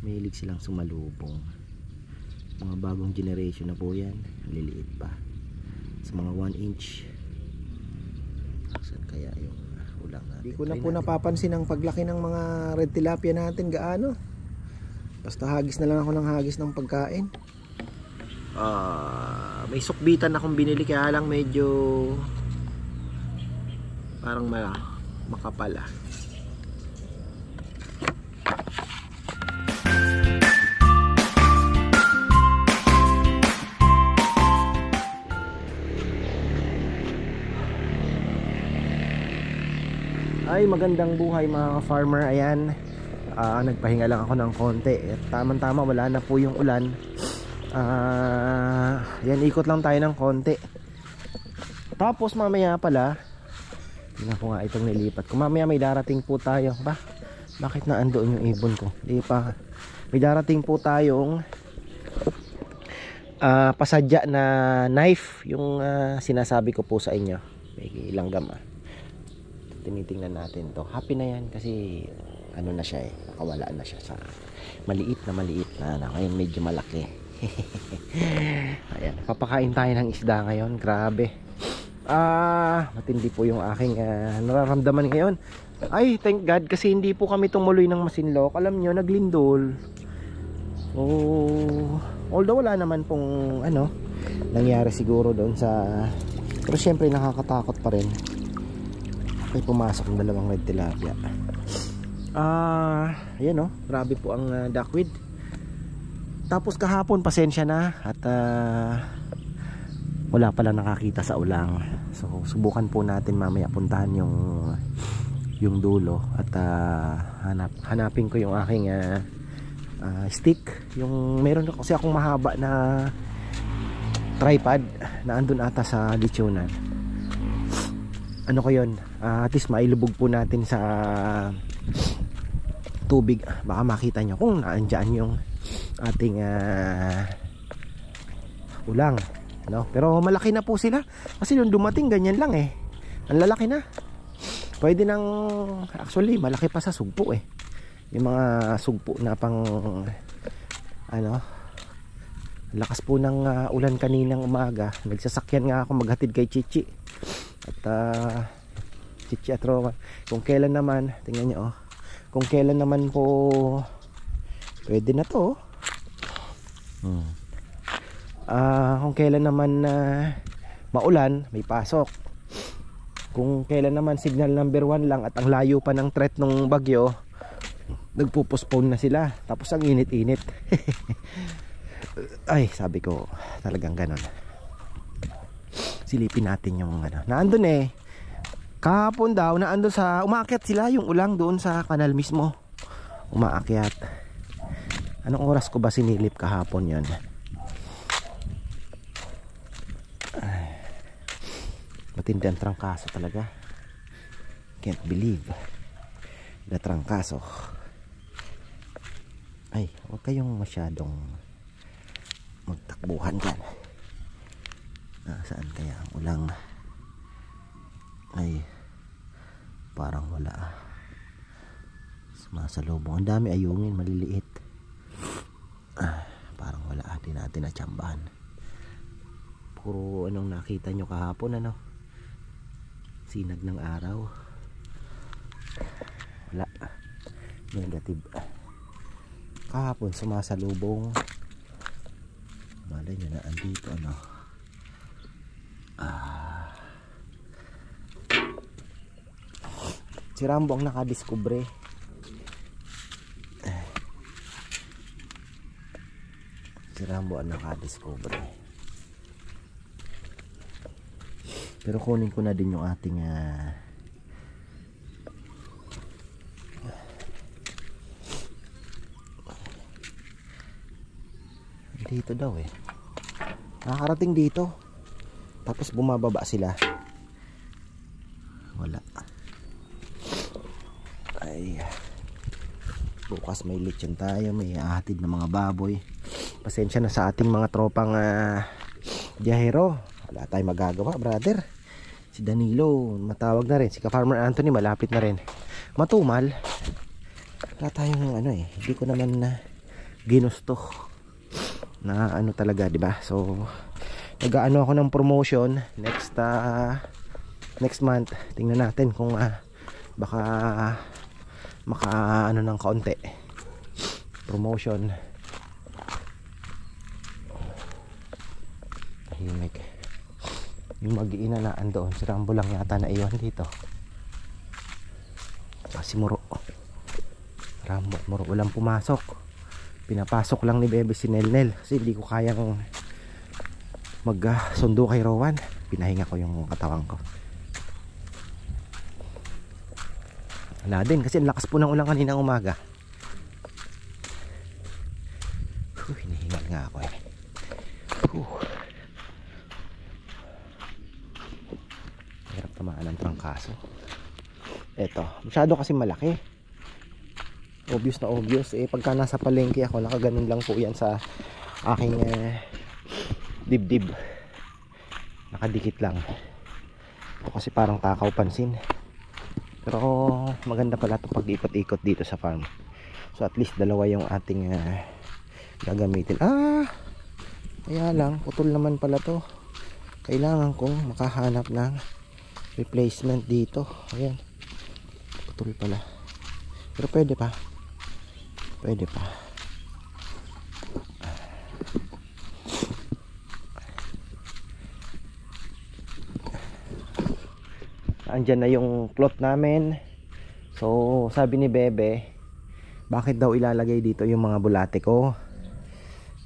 Mahilig silang sumalubong. Mga bagong generation na po yan. Liliit pa. Sa mga 1 inch. Saan kaya yung ulang natin? Hindi ko na po napapansin ang paglaki ng mga red tilapia natin gaano. Basta hagis na lang ako ng hagis ng pagkain. May sukbitan akong binili kaya lang medyo parang makapal ah. Ay, magandang buhay mga farmer. Ayan, nagpahinga lang ako ng konti. Tamang tama, wala na po yung ulan. Yan, ikot lang tayo ng konti. Tapos mamaya pala, tingnan ko nga itong nilipat. Kung mamaya may darating po tayo. Bakit na andoon yung ibon ko? Di pa. May darating po tayong pasadya na knife. Yung sinasabi ko po sa inyo. May langgam tinitingnan natin to. Happy na yan kasi ano na siya nakawala na siya sa maliit na ngayon medyo malaki. Ayan, papakain tayo ng isda ngayon. Grabe. Matindi po yung aking nararamdaman ngayon. Ay, thank God kasi hindi po kami tumuloy ng Masinloc. Alam nyo, naglindol. Although wala naman pong nangyari siguro doon sa, pero syempre nakakatakot pa rin. Ay, pumasok ng dalawang red tilapia. Ayan grabe po ang duckweed. Tapos kahapon pasensya na at wala pala nakakita sa ulang. So subukan po natin mamaya puntahan yung dulo at hanapin ko yung aking stick. Yung meron kasi akong mahaba na tripod na andun ata sa lechonan. Ano ko yun, at least mailubog po natin sa tubig. Baka makita nyo kung naandyan yung ating ulang, pero malaki na po sila kasi yung dumating ganyan lang ang lalaki na. Pwede nang, actually malaki pa sa sugpo yung mga sugpo na pang lakas po ng ulan kaninang umaga. Nagsasakyan nga ako maghatid kay Chichi at Chichi at Roma. Kung kailan naman, tingnan nyo kung kailan naman po pwede na to. Kung kailan naman maulan, may pasok. Kung kailan naman signal number 1 lang at ang layo pa ng threat ng bagyo, nagpo-postpone na sila. Tapos ang init-init. Ay, sabi ko talagang ganon. Silipin natin yung naandun kahapon daw, naandun sa umaakyat sila yung ulang doon sa kanal mismo. Umaakyat. Anong oras ko ba sinilip kahapon yon? Matindi ang trangkaso talaga. Can't believe the trangkaso. Ay, huwag kayong masyadong magtakbuhan dyan. Saan kaya ang ulang? Ay, parang wala. Sumasalubong. Ang dami ayungin, maliliit. Parang wala. Di natin natsambahan. Puro anong nakita nyo kahapon, sinag ng araw. Wala. Negative. Kahapon sumasalubong. Malay nyo na andito si Rambo ang nakadiskubre. Si Rambo ang nakadiskubre. Pero kunin ko na din yung ating dito daw nakakarating dito. Tapos bumababa sila. Wala. Ay, bukas may lechon tayo, may ahatid ng mga baboy. Pasensya na sa ating mga tropang biyahero. Wala tayong magagawa, brother. Si Danilo matawag na rin, si Ka-Farmer Anthony malapit na rin matumal. Wala tayong hindi ko naman ginusto na ano talaga, di ba? So nag-aano ako ng promotion next month. Tingnan natin kung baka maka ano ng kaunti promotion. Tahimik yung mag-iina na andoon. Si Rambo lang yata na iyon dito. Si Muro, Rambo at Muro walang pumasok. Pinapasok lang ni Bebe si Nelnel kasi hindi ko kayang magsundo kay Rowan. Pinahinga ko yung katawan ko. Wala din kasi lakas po ng ulan kaninang umaga. Hinihingal nga ako eh. Hirap tamaan ng trangkaso. Eto, masyado kasi malaki. Obvious na obvious. Pagka nasa palengke ako, nakaganon lang po yan sa aking dibdib. Nakadikit lang. Ako kasi parang takaw pansin. Pero maganda pala ito pag ikot-ikot dito sa farm. So at least dalawa yung ating gagamitin. Kaya lang, putol naman pala to. Kailangan kong makahanap ng replacement dito. Ayan, putol pala. Pero pwede pa. Pwede pa. Andyan na yung plot namin. So sabi ni Bebe, bakit daw ilalagay dito yung mga bulate ko?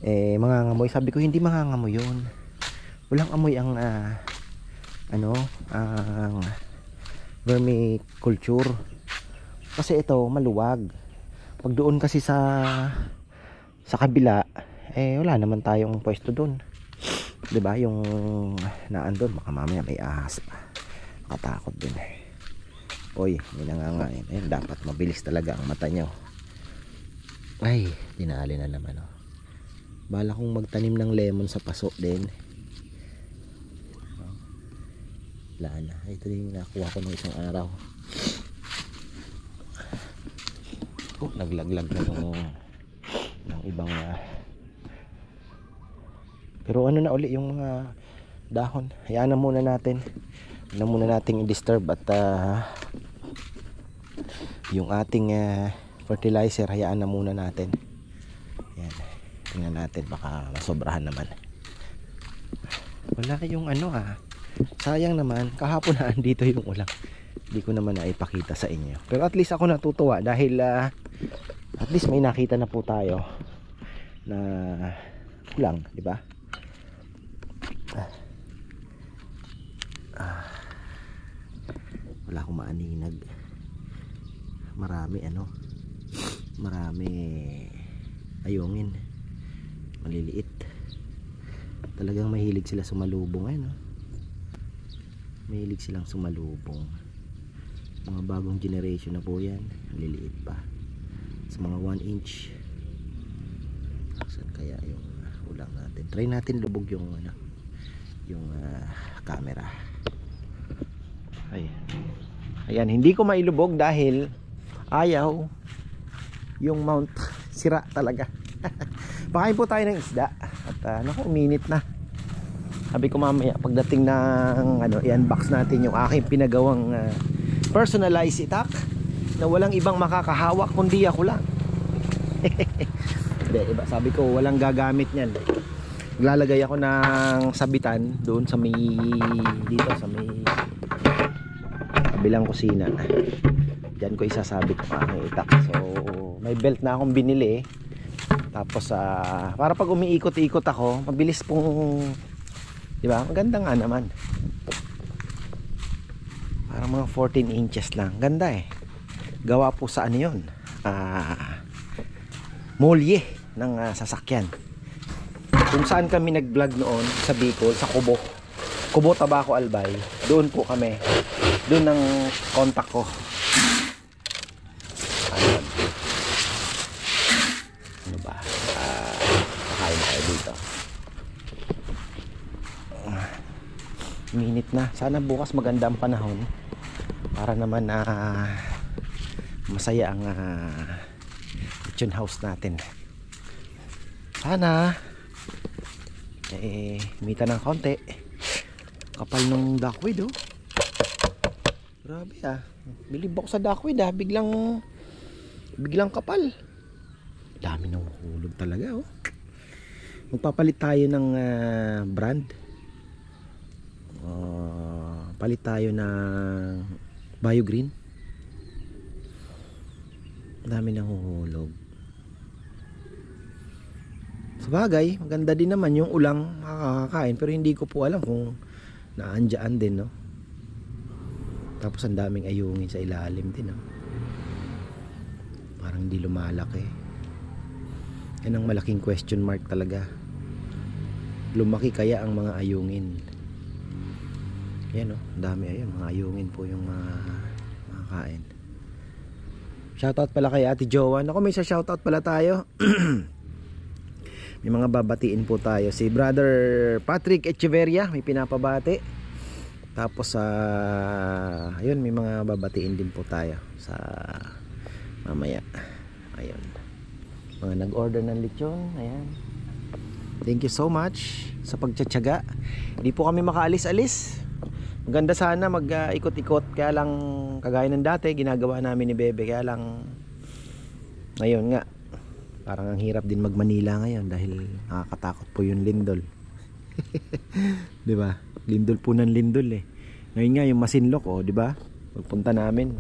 Mangangamoy. Sabi ko hindi mangangamoy yun. Walang amoy ang ang vermiculture. Kasi ito maluwag. Pag doon kasi sa kabila, wala naman tayong pwesto doon. 'Di ba? Yung naandun baka mamaya may ahas pa. Katakot din Oy, may nangangain. Dapat mabilis talaga ang mata nyo. Ay, tinali na naman Bala kong magtanim ng lemon sa paso din. Wala na. Ito din yung nakuha ko ng isang araw. Naglaglag na ng ibang pero ano na uli yung mga dahon. Hayaan na muna natin. Na muna nating i-disturb at yung ating fertilizer hayaan na muna natin. Yan. Tingnan natin baka masobrahan naman. Wala yung sayang naman kahapon na andito yung ulang. Hindi ko naman naipakita sa inyo. Pero at least ako natutuwa dahil at least may nakita na po tayo na ulang, di ba? Wala akong maaninag. Marami ayungin, maliliit. Talagang mahilig sila sumalubong mahilig silang sumalubong. Mga bagong generation na po yan, maliliit pa sa mga 1 inch. Saan kaya yung ulang natin? Try natin lubog yung camera. Ayan, hindi ko mailubog dahil ayaw yung mount. Sira talaga. Pakain po tayo ng isda. At uminit na. Sabi ko mamaya pagdating ng i-unbox natin yung aking pinagawang personalized itak na walang ibang makakahawak kundi ako lang. Iba, sabi ko walang gagamit niyan. Naglalagay ako ng sabitan doon sa may dito sa may kabilang kusina. Diyan ko isasabit ang aking itak. So may belt na akong binili. Tapos para pag umiikot-ikot ako, mabilis pong, di ba? Maganda nga naman. Parang mga 14 inches lang. Ganda Gawa po sa ano 'yon? Molye ng sasakyan. Kung saan kami nag-vlog noon sa Bicol, sa Kubo Tabaco Albay, doon po kami. Doon ang contact ko. Ano ba? Kakain na tayo dito. Minute na. Sana bukas maganda ang panahon para naman masaya ang kitchen house natin. Sana mita ng konti. Kapal ng duckweed oh. Grabe ah. Bilib ako sa duckweed ah. Biglang kapal. Dami ng hulog talaga oh. Magpapalit tayo ng brand. Palit tayo ng Biogreen. Dami ng hulog. Sabagay, maganda din naman yung ulang makakakain, pero hindi ko po alam kung naandyan din, no? Tapos ang daming ayungin sa ilalim din, no? Parang hindi lumalaki. Yan ang malaking question mark talaga. Lumaki kaya ang mga ayungin? Yan, no? Dami, ayun, mga ayungin po yung makakain. Shoutout pala kay Ate Joanne. Ako, may sa shoutout pala tayo. May mga babatiin po tayo. Si Brother Patrick Echeverria, may pinapabati. Tapos ayun, may mga babatiin din po tayo sa mamaya. Ayun. Mga nag-order ng lechon, ayan. Thank you so much sa pagtsatsaga. Hindi po kami makaalis-alis. Maganda sana mag-ikot-ikot, kaya lang kagaya ng dati ginagawa namin ni Bebe, kaya lang ngayon nga parang ang hirap din mag-Manila ngayon dahil nakakatakot po yung lindol. 'Di ba? Lindol po ng lindol eh. Ngayon nga yung Masinloc oh, 'di ba? Pagpunta namin.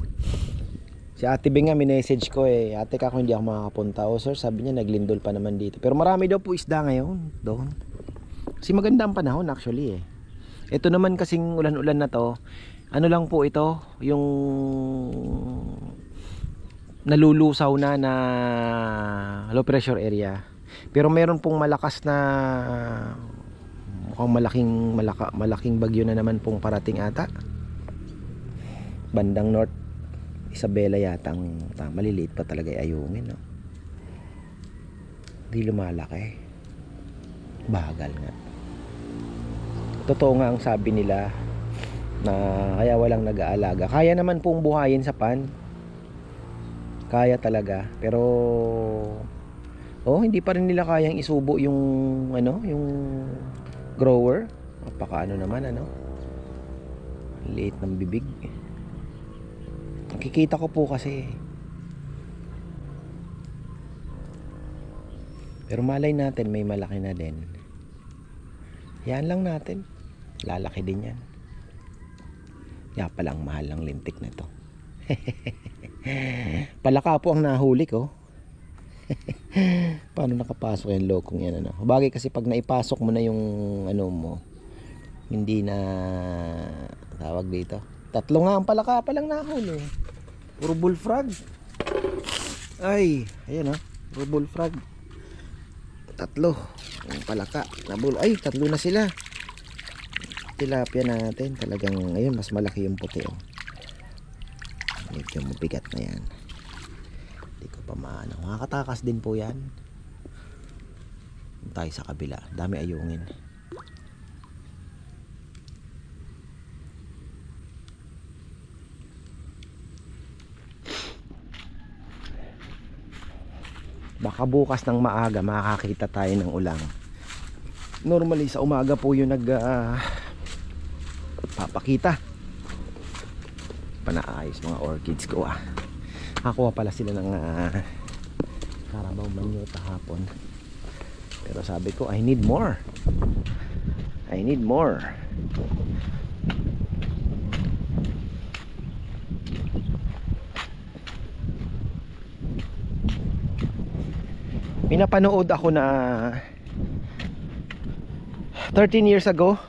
Si Ate Bing nga minessage ko eh, ate ka kung hindi ako makakapunta. Oh sir, sabi niya naglindol pa naman dito. Pero marami daw po isda ngayon doon. Kasi maganda ang panahon actually eh. Ito naman kasing ulan-ulan na to, ano lang po ito, yung nalulusaw na low pressure area. Pero meron pong malakas na mukhang malaking bagyo na naman pong parating ata. Bandang North Isabela yata ang maliliit pa talaga ayungin, no? Di lumalaki. Bagal nga. Totoo nga ang sabi nila na kaya walang nag-aalaga. Kaya naman pong buhayin sa pan. Kaya talaga, pero hindi pa rin nila kayang isubo yung yung grower. Napakaano naman liit ng bibig. Nakikita ko po kasi. Pero malay natin may malaki na din. Yan lang natin. Lalaki din yan. Kaya palang mahal ng lintik na ito. Palaka po ang nahuli ko. Paano nakapasok yung lokong yan Bagay kasi pag naipasok mo na yung mo, hindi na tawag dito. 3 nga ang palaka palang nahuli. Puro bullfrog. Ay, ayan puro bullfrog. 3 ang palaka ay 3 na sila. Tilapia natin talagang ngayon mas malaki yung puti medyo mabigat na yan. Hindi ko pa maano. Makakatakas din po yan. Tayo sa kabila. Dami ayungin. Baka bukas ng maaga makakita tayo ng ulang. Normally sa umaga po yung papakita. Panaayos mga orchids ko Nakakuha pala sila ng Carabao manyo kahapon. Pero sabi ko I need more. Pinapanood ako na 13 years ago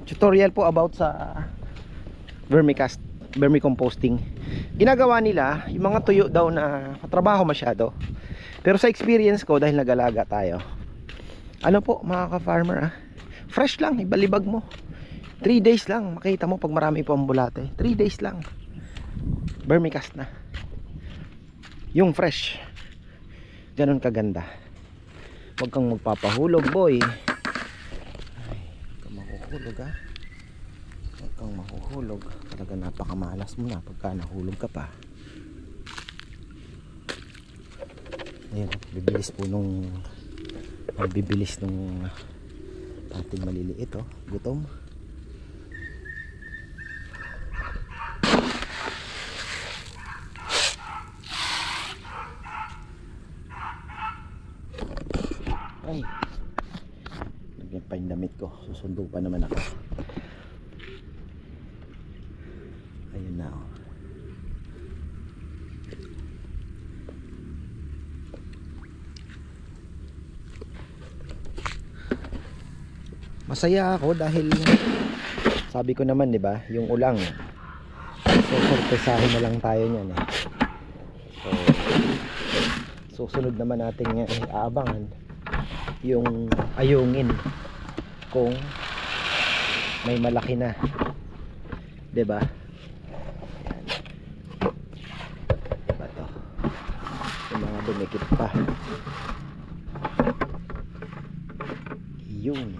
tutorial po about sa vermicomposting. Ginagawa nila yung mga tuyo daw na trabaho masyado. Pero sa experience ko, dahil nag-alaga tayo, mga ka-farmer fresh lang, ibalibag mo 3 days lang, makita mo pag marami po ang bulate. 3 days lang vermicast na yung fresh. Ganun kaganda. Huwag kang magpapahulog boy. Ay, huwag kang makuhulog Huwag kang mahuhulog. Talaga napakamalas mo na pagka nahulog ka pa. Ayan, bibilis po nung ang bibilis nung ating maliliit oh, gutom. Ay, lagyan pa yung damit ko, susundo pa naman ako. Ayun na oh. Masaya ako dahil sabi ko naman, 'di ba, yung ulang. So sorpresahin na lang tayo niyan eh. So susunod naman nating aabangan yung ayungin kung may malaki na, 'di ba? Diba to? Yung mga dumikit pa. Yung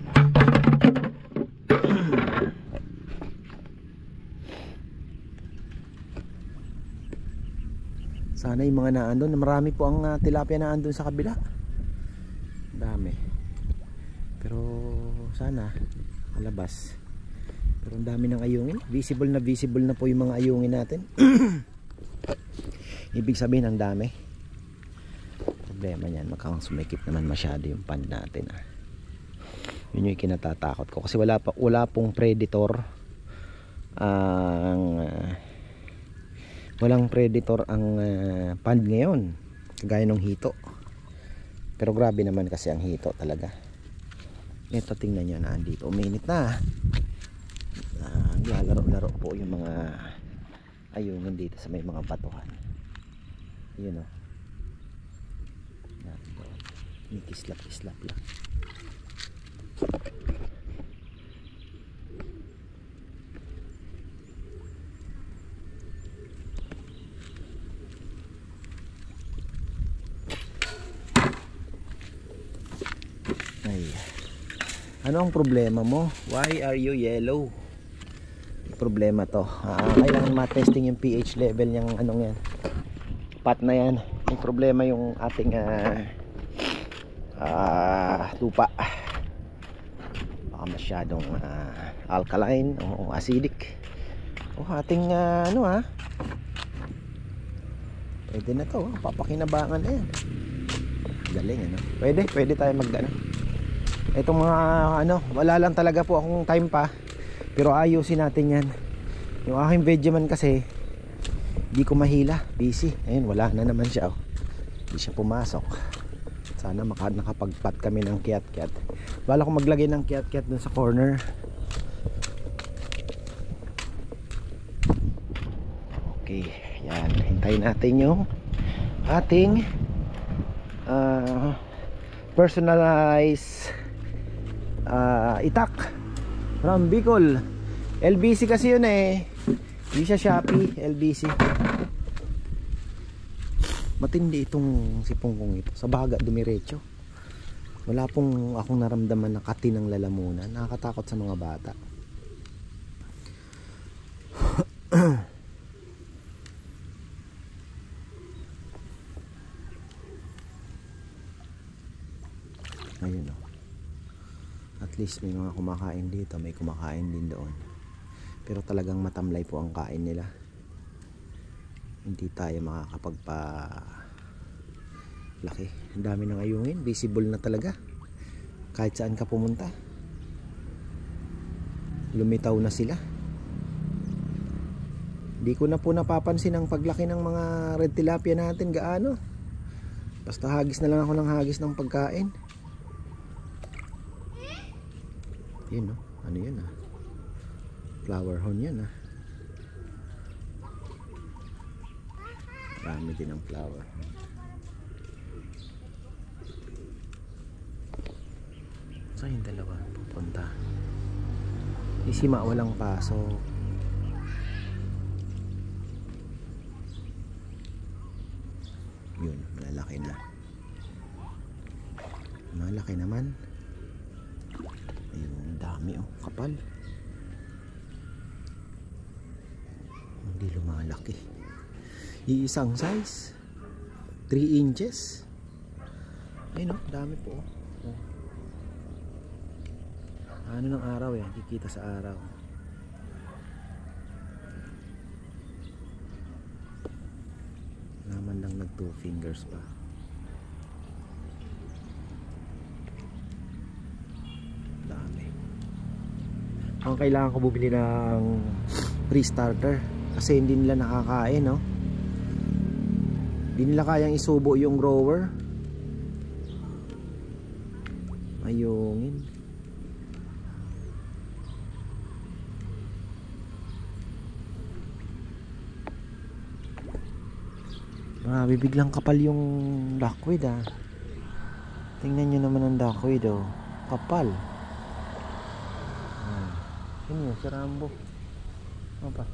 sana yung mga naandun, marami po ang tilapia na andun sa kabila, dami, pero sana malabas. Pero ang dami ng ayungin, visible na po yung mga ayungin natin. Ibig sabihin ang dami. Problema niyan, mukhang sumikip naman masyado yung pond natin Yun yung kinatatakot ko kasi wala pong predator walang predator ang pond ngayon kagaya ng hito, pero grabe naman kasi ang hito talaga. Ito tingnan nyo na andito, uminit na, lalaro-laro po yung mga ayungin dito sa may mga batuhan. Yun o, nikislap-islap lang. Ay, ano ang problema mo? Why are you yellow? Problema to. Kailangan matesting yung pH level ng anong yan, pot na yan. May problema yung ating tupa, baka masyadong alkaline o acidic. Ating pwede na to, papakinabangan na yan. Galing pwede tayo magdano. Itong mga wala lang talaga po akong time pa, pero ayusin natin yan. Yung aking Vegeman kasi hindi ko mahila, busy. Ayun, wala na naman siya hindi siya pumasok. Sana nakapagpat kami ng kiat-kiat. Bala ko maglagay ng kiat-kiat dun sa corner. Okay, yan, hintayin natin yung ating personalized itak from Bicol. LBC kasi yun hindi siya Shopee, LBC. Matindi itong sipong kong ito, sa baga dumiretso. Wala pong akong naramdaman na kati ng lalamunan. Nakakatakot sa mga bata. Ayun at least may mga kumakain dito, may kumakain din doon, pero talagang matamlay po ang kain nila. Hindi tayo makakapagpa-laki. Ang dami ng ayungin, visible na talaga kahit saan ka pumunta. Lumitaw na sila. Hindi ko na po napapansin ang paglaki ng mga red tilapia natin gaano. Basta hagis na lang ako ng hagis ng pagkain. Yun ano yun flower horn yan marami din ang flower horn. Saan yung dalawa pupunta? Isima walang pasok. Yun, malalaki na, malaki naman. Ayun, dami kapal. Hindi lumalaki. Iisang size 3 inches. Ayun dami po. Ano ng araw eh, kikita sa araw. Naman lang nag 2 fingers pa. Dami. Ang kailangan ko bumili ng pre-starter kasi hindi nila nakakain, no? Hindi nila kayang isubo yung grower. Ayungin. Bibiglang kapal yung duckweed ah. Tingnan nyo naman ang duckweed oh. Kapal. Yun yun, si Rambo. Ano pa?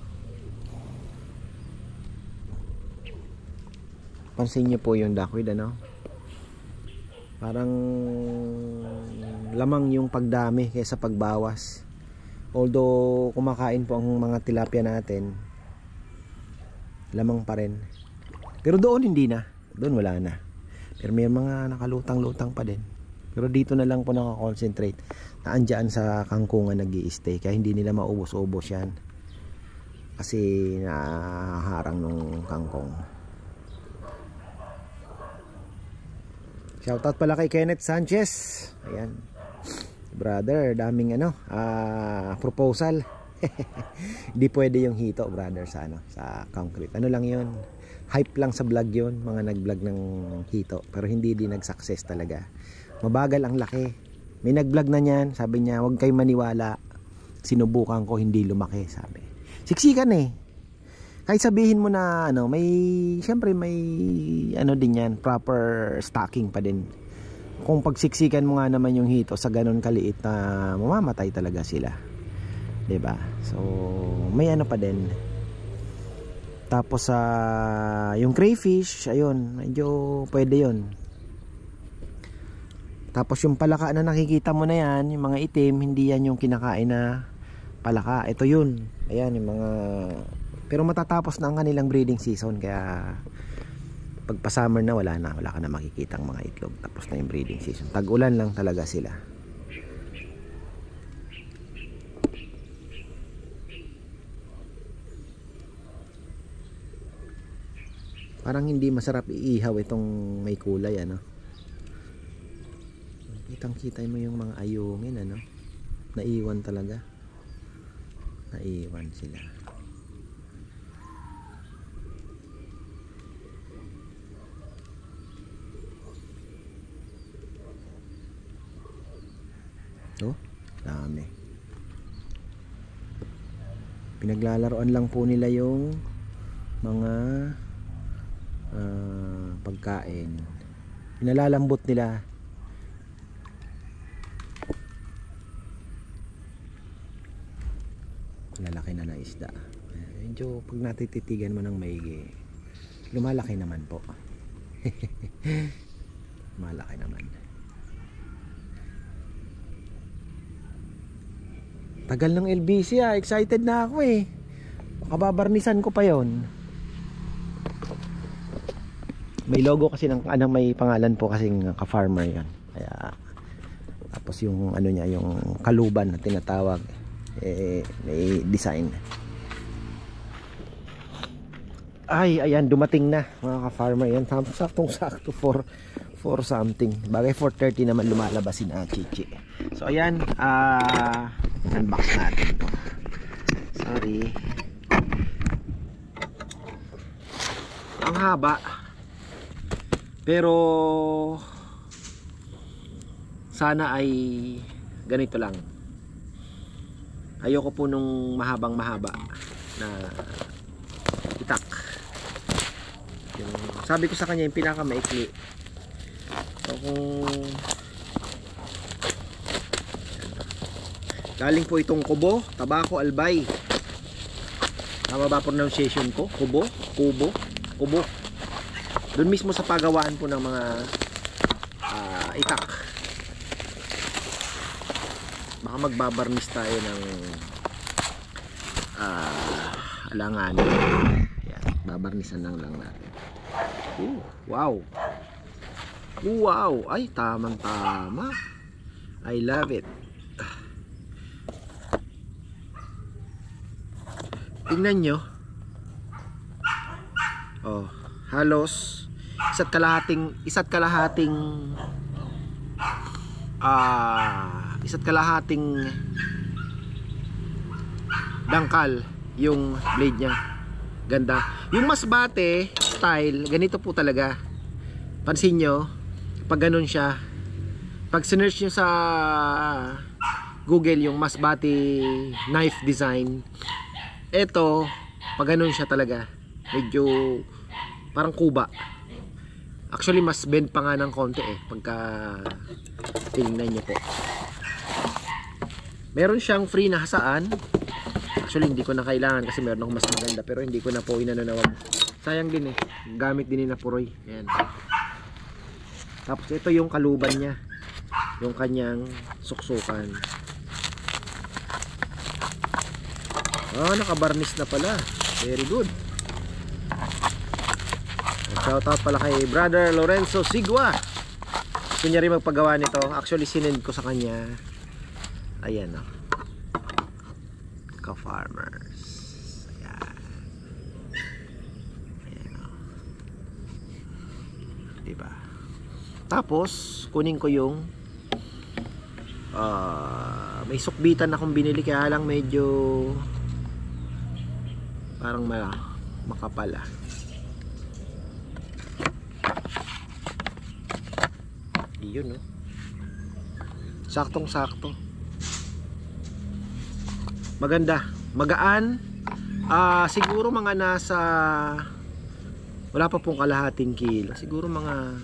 Pansin nyo po yung duckweed ano? Parang lamang yung pagdami kaysa pagbawas. Although kumakain po ang mga tilapia natin, lamang pa rin. Pero doon hindi na. Doon wala na. Pero may mga nakalutang-lutang pa din. Pero dito na lang po nakakonsentrate. Naandyan sa kangkungan nag-i-stay. Kaya hindi nila maubos-ubos yan. Kasi nahaharang nung kangkong. Shoutout pala kay Kenneth Sanchez. Ayan. Brother, daming proposal. Hindi pwede yung hito, brother, sa sa concrete. Ano lang yun? Hype lang sa vlog yun, mga nag-vlog ng hito, pero hindi din nag-success talaga. Mabagal ang laki. May nag-vlog na niyan, sabi niya, huwag kayo maniwala. Sinubukan ko, hindi lumaki, sabi. Siksikan eh. Kahit sabihin mo na siyempre may din yan, proper stocking pa din. Kung pagsiksikan mo nga naman yung hito sa ganun kaliit na mamamatay talaga sila. 'Di ba? So, may pa din. Tapos yung crayfish, ayun, medyo pwede 'yon. Tapos yung palaka na nakikita mo na yan, yung mga itim, hindi yan yung kinakain na palaka. Ito yun. Ayan, yung mga... Pero matatapos na ang kanilang breeding season, kaya pagpa-summer na wala ka na makikitang mga itlog. Tapos na yung breeding season. Tag-ulan lang talaga sila. Parang hindi masarap iihaw itong may kulay, kitang-kita mo yung mga ayungin, naiwan talaga. Naiwan sila. Oh, dami. Pinaglalaroan lang po nila yung mga pagkain. Pinalalambot nila. Lalaki na isda. Medyo pag natititigan mo ng maigi, lumalaki naman po. Malaki naman. Tagal ng LBC excited na ako eh. Makababarnisan ko pa yon. May logo kasi ng may pangalan po kasing ka-farmer yan. Kaya tapos yung niya, yung kaluban na tinatawag, may design. Ay, ayan, dumating na mga ka-farmer yan. Saktong-sakto for something. Bagay 4:30 naman lumalabas si Chichi. So ayan, unbox natin to. Sorry. Ang haba. Pero sana ay ganito lang. Ayoko po nung mahaba na itak. Yung, sabi ko sa kanya yung pinakamaikli. So kung galing po itong Kubo, Tabaco, Albay. Tama ba pronunciation ko? Kubo. Doon mismo sa pagawaan po ng mga itak. Baka magbabarnis tayo ng alangan. Ayan, babarnisan lang natin. Wow. Wow, ay tamang tama. I love it. Tingnan nyo. Oh, halos isa't kalahating dangkal yung blade nya. Ganda. Yung masbate style, ganito po talaga. Pansin nyo, pag ganun siya, pag sinearch nyo sa Google yung masbate knife design, eto, pag ganun siya talaga, medyo parang kuba. Actually mas bend pa nga ng konti pagka tingnan nyo po. Meron siyang free na hasaan. Actually hindi ko na kailangan kasi meron akong mas maganda, pero hindi ko na po inanawag. Sayang din gamit din ni Napuroy. Ayan. Tapos ito yung kaluban niya, yung kanyang suksukan. Nakabarnis na pala. Very good. Shoutout pala kay Brother Lorenzo Sigua. Gusto niya rin magpagawa nito. Actually sinend ko sa kanya. Ayan Ka-farmers. Ayan. Ayan diba? Tapos kunin ko yung may sukbitan akong binili, kaya lang medyo parang makapal yun saktong sakto, maganda, magaan. Siguro mga nasa, wala pa pong kalahating kilo, siguro mga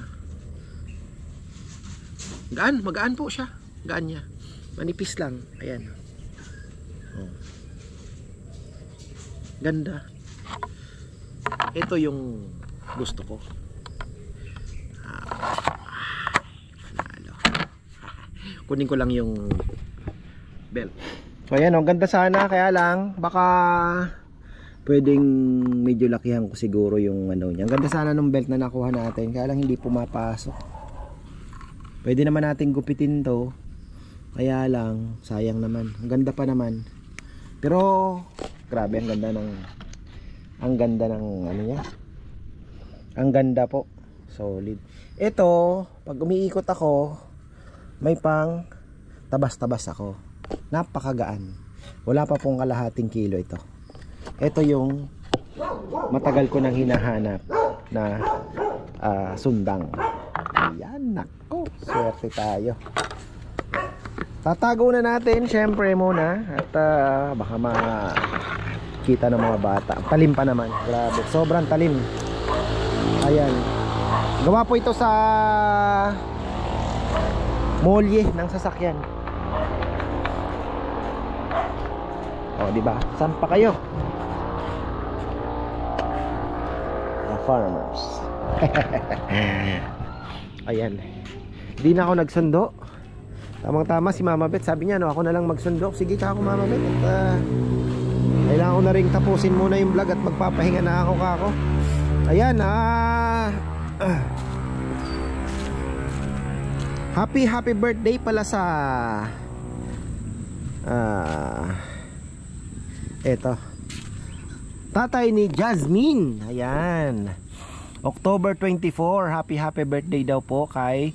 magaan po siya, gaan niya, manipis lang. Ayan ganda. Ito yung gusto ko. Kunin ko lang yung belt. So ayan ganda sana, kaya lang baka pwedeng medyo lakihan ko siguro yung niya. Ang ganda sana ng belt na nakuha natin, kaya lang hindi pumapasok. Pwede naman natin gupitin to, kaya lang sayang naman. Ang ganda pa naman. Pero grabe, ang ganda ng niya. Ang ganda po. Solid. Ito, pag umiikot ako, may pang tabas-tabas ako. Napakagaan. Wala pa pong kalahating kilo ito. Ito yung matagal ko nang hinahanap na sundang. Ayan, nako. Swerte tayo. Tatago na natin syempre muna at baka makita ng mga bata. Talim pa naman, grabe, sobrang talim. Ayan, gawa po ito sa molye ng sasakyan. Diba? Saan pa kayo? The farmers. Ayan, di na ako nagsundo. Tamang-tama si Mama Bet, sabi niya ako na lang magsundok. Sige ka ako Mama Bet, at kailangan ko na rin tapusin muna yung vlog at magpapahinga na ako kako. Ayan, happy birthday pala sa eto, tatay ni Jasmine. Ayan, October 24. Happy birthday daw po kay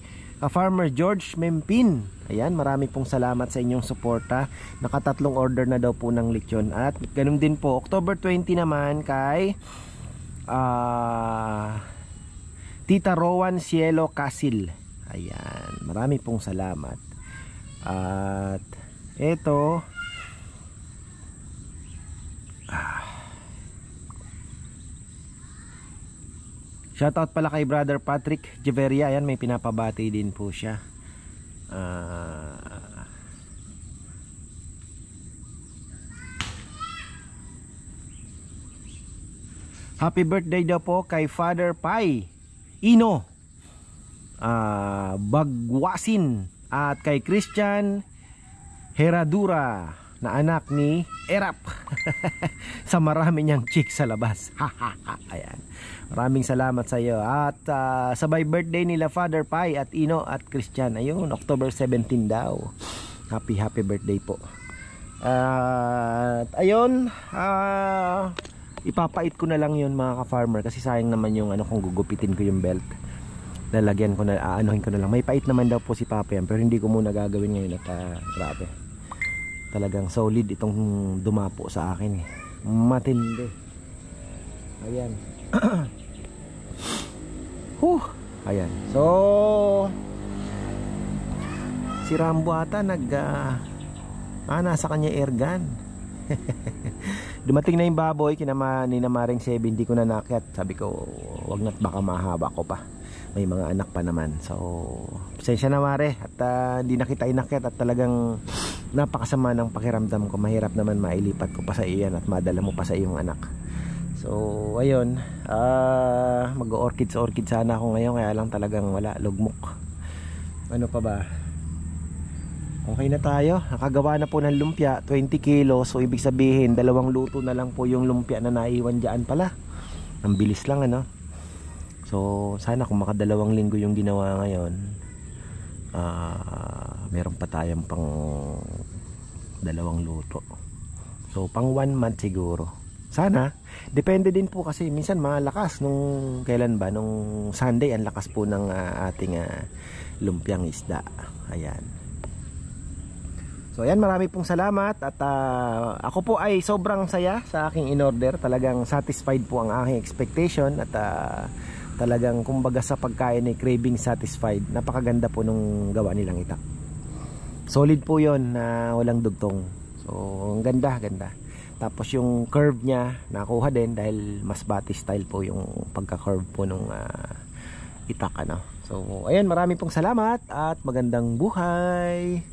Farmer George Mempin. Ayan, marami pong salamat sa inyong suporta. Nakatatlong order na daw po ng lechon. At ganun din po, October 20 naman kay Tita Rowan Cielo Casil. Ayan, marami pong salamat. At eto, shoutout pala kay Brother Patrick Jeveria. Ayan, may pinapabati din po siya. Happy birthday daw po kay Father Pai Ino Bagwasin at kay Christian Heradura na anak ni Erap. Sa marami niyang chick sa labas. Ayan. Maraming salamat sa iyo. At sabay birthday nila Father Pai at Ino at Christian. Ayun, October 17 daw. Happy birthday po. At ayun, ipapait ko na lang yun mga ka-farmer, kasi sayang naman yung ano kung gugupitin ko yung belt. Lalagyan ko na, aanuhin ko na lang. May pait naman daw po si Papa yan, pero hindi ko muna gagawin ngayon at grabe. Talagang solid itong dumapo sa akin eh. Matindi. Ayan. Ayan. So si Rambo ata nasa kanya airgun. Dumating na yung baboy ni na Maring 7, hindi ko na nakyat. Sabi ko wag na't baka mahaba ko pa. May mga anak pa naman. So pasensya na Mare at hindi na kita inakyat at talagang napakasama ng pakiramdam ko. Mahirap naman mailipat ko pa sa iyan at madala mo pa sa iyong anak. So ayun, mag-orchid sana ako ngayon, kaya lang talagang wala, lugmok. Ano pa ba? Okay na tayo, nakagawa na po ng lumpia, 20 kilos. So ibig sabihin 2 luto na lang po yung lumpia na naiwan dyan pala. Ang bilis lang ano. So sana kung maka 2 linggo yung ginawa ngayon, meron pa tayong pang 2 luto. So pang 1 month siguro. Sana. Depende din po kasi minsan malakas nung kailan ba, nung Sunday ang lakas po ng ating lumpiang isda. Ayan. So ayan, marami pong salamat at ako po ay sobrang saya sa aking in-order. Talagang satisfied po ang aking expectation at talagang kumbaga sa pagkain ay craving satisfied. Napakaganda po nung gawa nilang itak. Solid po yon na walang dugtong. So ang ganda. Tapos yung curve niya nakuha din dahil mas bati style po yung pagka-curve po nung itak ano. So ayan, marami pong salamat at magandang buhay.